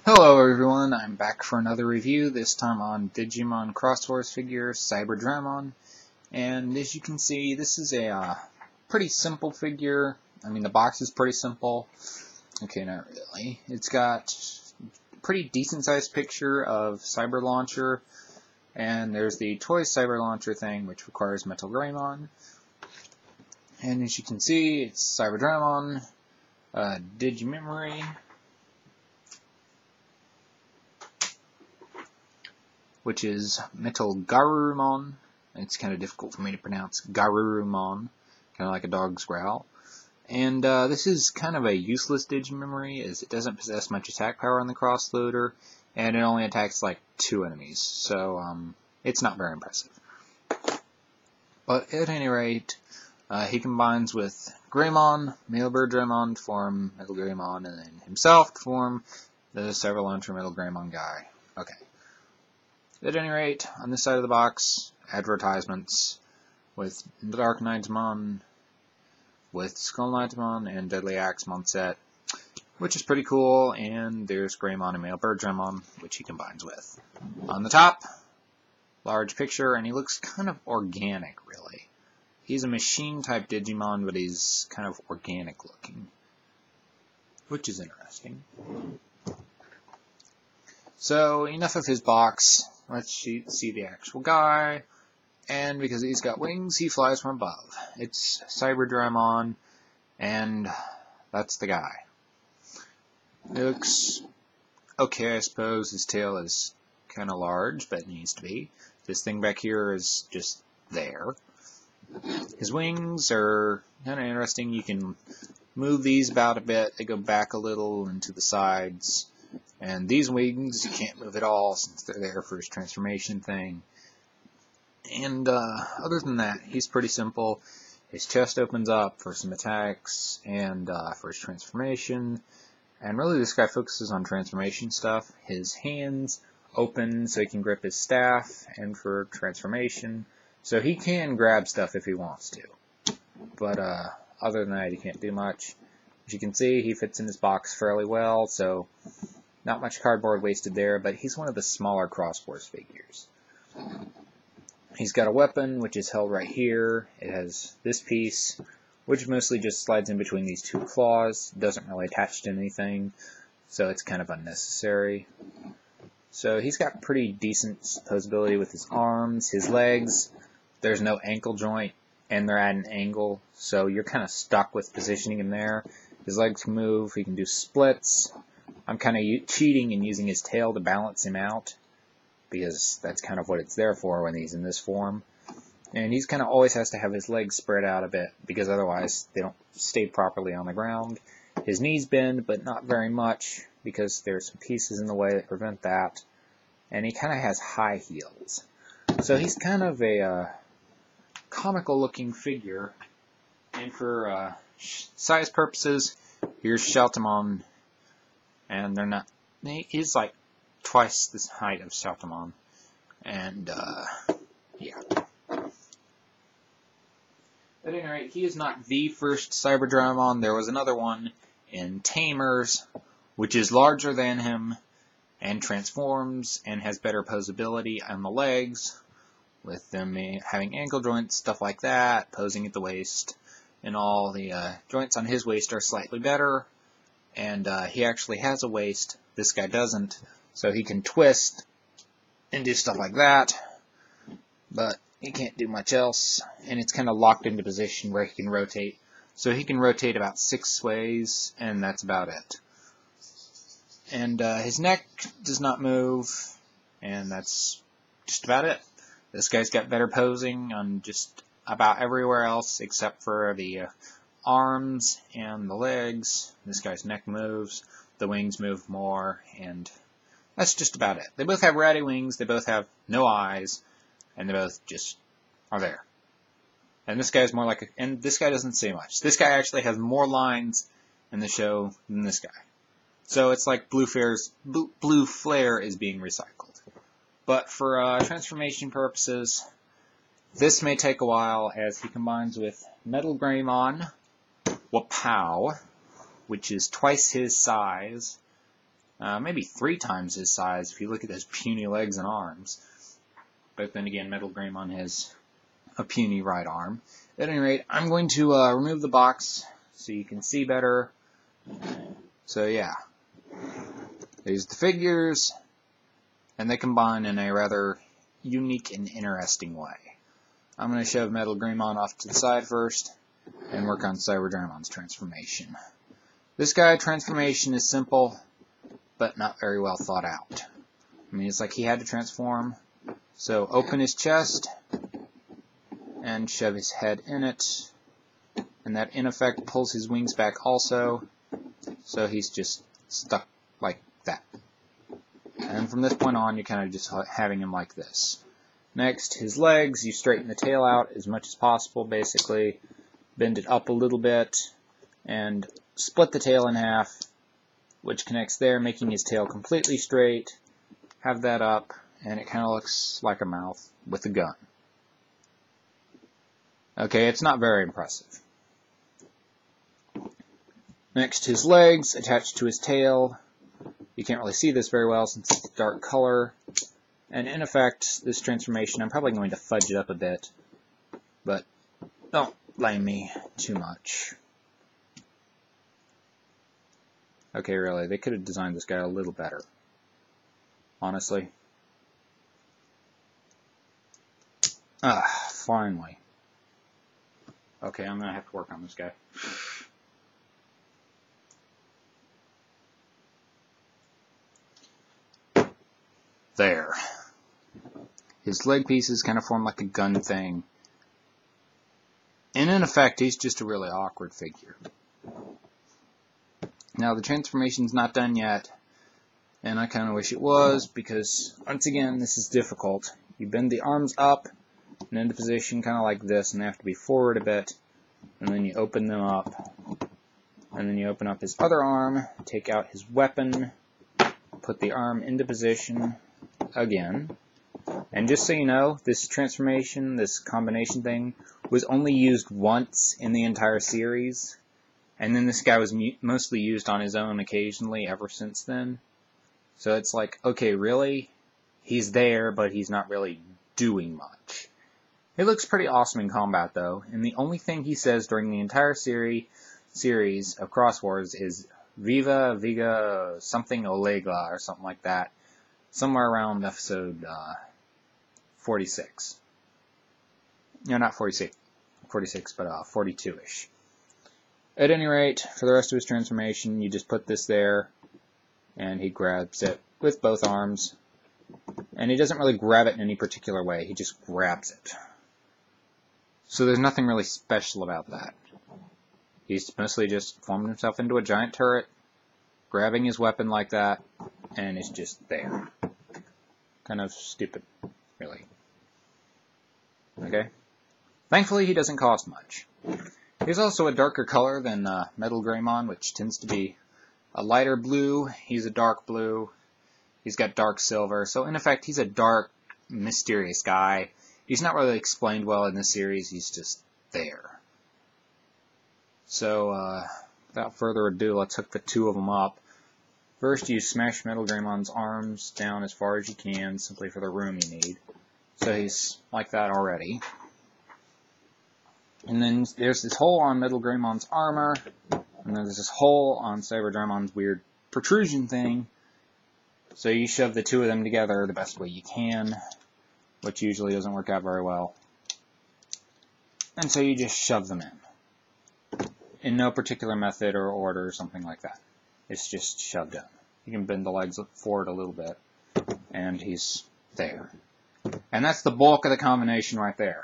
Hello everyone, I'm back for another review, this time on Digimon Crossword figure Cyberdramon. And as you can see, this is a pretty simple figure. I mean, the box is pretty simple. Okay, not really. It's got a pretty decent sized picture of Cyberlauncher, and there's the toy Cyberlauncher thing, which requires Metalgramon. And as you can see, it's Cyberdramon, Digimemory, which is Metalgarurumon. It's kind of difficult for me to pronounce. Garurumon, kind of like a dog's growl. And this is kind of a useless Digimemory, as it doesn't possess much attack power on the crossloader, and it only attacks like 2 enemies, so it's not very impressive. But at any rate, he combines with Greymon, Mailbirdramon to form Metalgramon, and then himself to form the Cyberlauncher Metalgramon guy. Okay. At any rate, on this side of the box, advertisements with Dark Knightmon, with Skull Knightmon, and Deadly Axemon set, which is pretty cool, and there's Greymon and Mailbirdramon, which he combines with. On the top, large picture, and he looks kind of organic, really. He's a machine-type Digimon, but he's kind of organic-looking, which is interesting. So, enough of his box. Let's see the actual guy, and because he's got wings, he flies from above. It's Cyberdramon, and that's the guy. It looks okay, I suppose. His tail is kind of large, but it needs to be. This thing back here is just there. His wings are kind of interesting. You can move these about a bit. They go back a little and to the sides. And these wings, you can't move at all since they're there for his transformation thing. And other than that, he's pretty simple. His chest opens up for some attacks and for his transformation. And really this guy focuses on transformation stuff. His hands open so he can grip his staff and for transformation. So he can grab stuff if he wants to. But other than that, he can't do much. As you can see, he fits in his box fairly well, so not much cardboard wasted there, but he's one of the smaller Crossforce figures. He's got a weapon, which is held right here. It has this piece, which mostly just slides in between these 2 claws. It doesn't really attach to anything, so it's kind of unnecessary. So he's got pretty decent posability with his arms, his legs. There's no ankle joint, and they're at an angle, so you're kind of stuck with positioning him there. His legs can move, he can do splits. I'm kind of cheating and using his tail to balance him out, because that's kind of what it's there for when he's in this form. And he's kind of always has to have his legs spread out a bit, because otherwise they don't stay properly on the ground. His knees bend, but not very much, because there's some pieces in the way that prevent that. And he kind of has high heels. So he's kind of a comical looking figure. And for size purposes, here's Sheltamon. And they're not, he's like twice this height of Sheltamon. And, yeah. At any rate, he is not the first Cyberdramon. There was another one in Tamers, which is larger than him, and transforms, and has better posability on the legs, with them having ankle joints, stuff like that, posing at the waist, and all the joints on his waist are slightly better. And he actually has a waist. This guy doesn't. So he can twist and do stuff like that. But he can't do much else. And it's kind of locked into position where he can rotate. So he can rotate about 6 ways, and that's about it. And his neck does not move. And that's just about it. This guy's got better posing on just about everywhere else except for the arms and the legs. This guy's neck moves, the wings move more, and that's just about it. They both have ratty wings, they both have no eyes, and they both just are there. And this guy's more like and this guy doesn't say much. This guy actually has more lines in the show than this guy. So it's like Blue Flare is being recycled. But for transformation purposes, this may take a while as he combines with Metalgramon, Wapow, which is twice his size, maybe 3 times his size if you look at those puny legs and arms. But then again, Metalgramon has a puny right arm. At any rate, I'm going to remove the box so you can see better. So yeah, there's the figures, and they combine in a rather unique and interesting way. I'm going to shove Metalgramon off to the side first and work on Cyberdramon's transformation. This guy transformation is simple, but not very well thought out. I mean, it's like he had to transform. So open his chest and shove his head in it, and that in effect pulls his wings back also, so he's just stuck like that. And from this point on, you're kind of just having him like this. Next, his legs, you straighten the tail out as much as possible, basically. Bend it up a little bit, and split the tail in half, which connects there, making his tail completely straight. Have that up, and it kind of looks like a mouth with a gun. Okay, it's not very impressive. Next, his legs attached to his tail. You can't really see this very well since it's a dark color. And in effect, this transformation, I'm probably going to fudge it up a bit, but don't blame me too much. Okay, really, they could have designed this guy a little better, honestly. Finally. Okay, I'm going to have to work on this guy. There. His leg pieces kind of form like a gun thing. And in effect, he's just a really awkward figure. Now, the transformation's not done yet, and I kind of wish it was, because, once again, this is difficult. You bend the arms up and into position kind of like this, and they have to be forward a bit, and then you open them up, and then you open up his other arm, take out his weapon, put the arm into position again. And just so you know, this transformation, this combination thing, was only used once in the entire series. And then this guy was mostly used on his own occasionally ever since then. So it's like, okay, really? He's there, but he's not really doing much. He looks pretty awesome in combat, though. And the only thing he says during the entire series of Cross Wars is Viva, Viga, something Olegla, or something like that. Somewhere around episode 46. No, not 46, but 42-ish. At any rate, for the rest of his transformation, you just put this there, and he grabs it with both arms. And he doesn't really grab it in any particular way, he just grabs it. So there's nothing really special about that. He's mostly just formed himself into a giant turret, grabbing his weapon like that, and it's just there. Kind of stupid, really. Okay? Thankfully, he doesn't cost much. He's also a darker color than Metalgramon, which tends to be a lighter blue. He's a dark blue. He's got dark silver. So, in effect, he's a dark, mysterious guy. He's not really explained well in this series. He's just there. So, without further ado, let's hook the two of them up. First, you smash Metalgramon's arms down as far as you can, simply for the room you need. So he's like that already. And then there's this hole on Metalgramon's armor, and then there's this hole on Cyberdramon's weird protrusion thing. So you shove the two of them together the best way you can, which usually doesn't work out very well. And so you just shove them in no particular method or order or something like that. It's just shoved in. You can bend the legs forward a little bit, and he's there. And that's the bulk of the combination right there.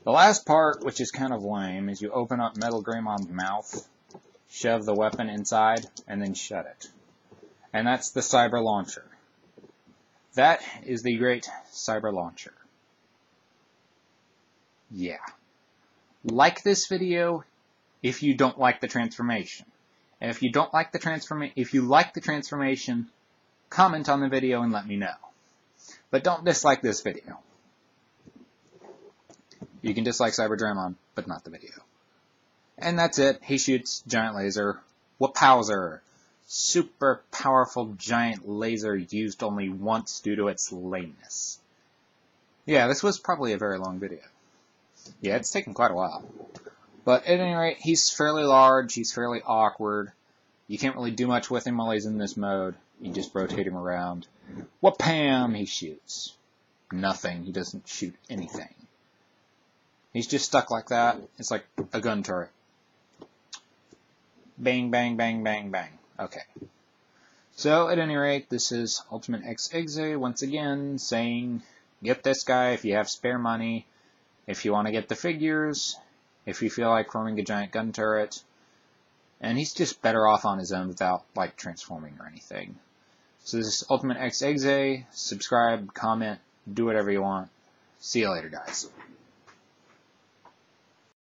The last part, which is kind of lame, is you open up Metalgramon's mouth, shove the weapon inside, and then shut it. And that's the Cyberlauncher. That is the great Cyberlauncher. Yeah. Like this video if you don't like the transformation. And if you don't like the if you like the transformation, comment on the video and let me know. But don't dislike this video. You can dislike Cyberdramon, but not the video. And that's it. He shoots giant laser. Whoopowser. super powerful giant laser used only once due to its lameness. Yeah, this was probably a very long video. Yeah, it's taken quite a while. But at any rate, he's fairly large, he's fairly awkward. You can't really do much with him while he's in this mode. You just rotate him around. Whapam! He shoots. Nothing. He doesn't shoot anything. He's just stuck like that. It's like a gun turret. Bang, bang, bang, bang, bang. Okay. So, at any rate, this is Ultimate X Exe once again saying, get this guy if you have spare money, if you want to get the figures, if you feel like forming a giant gun turret, and he's just better off on his own without, like, transforming or anything. So this is Ultimate X Exe. Subscribe, comment, do whatever you want. See you later, guys.